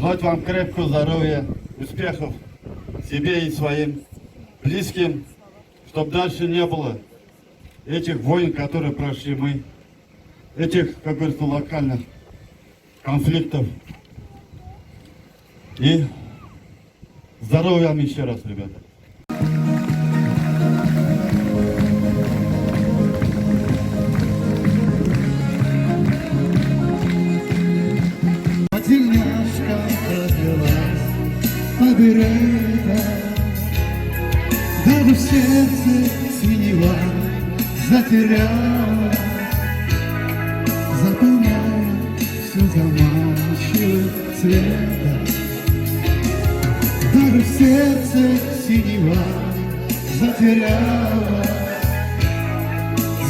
Желать вам крепкого здоровья, успехов себе и своим близким, чтобы дальше не было этих войн, которые прошли мы, этих, как говорится, локальных конфликтов. И здоровья вам еще раз, ребята. Тельняшка развелась по берегам, даже в сердце синева затерялась, заполняя все заманчивым цветом. Даже в сердце синева затерялась,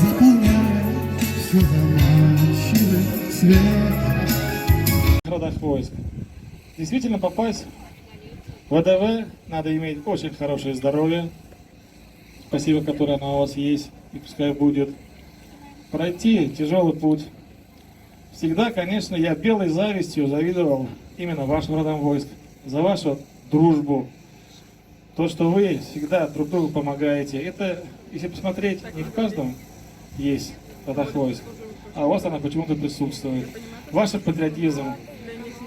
заполняя все заманчивым цветом. В родах войск. Действительно, попасть в ВДВ надо иметь очень хорошее здоровье, спасибо, которое оно у вас есть, и пускай будет. Пройти тяжелый путь. Всегда, конечно, я белой завистью завидовал именно вашим родам войск, за вашу дружбу. То, что вы всегда друг другу помогаете, это, если посмотреть, не в каждом есть в родах войск, а у вас она почему-то присутствует. Ваш патриотизм.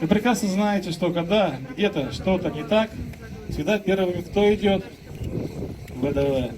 Вы прекрасно знаете, что когда где-то что-то не так, всегда первым кто идет? ВДВ.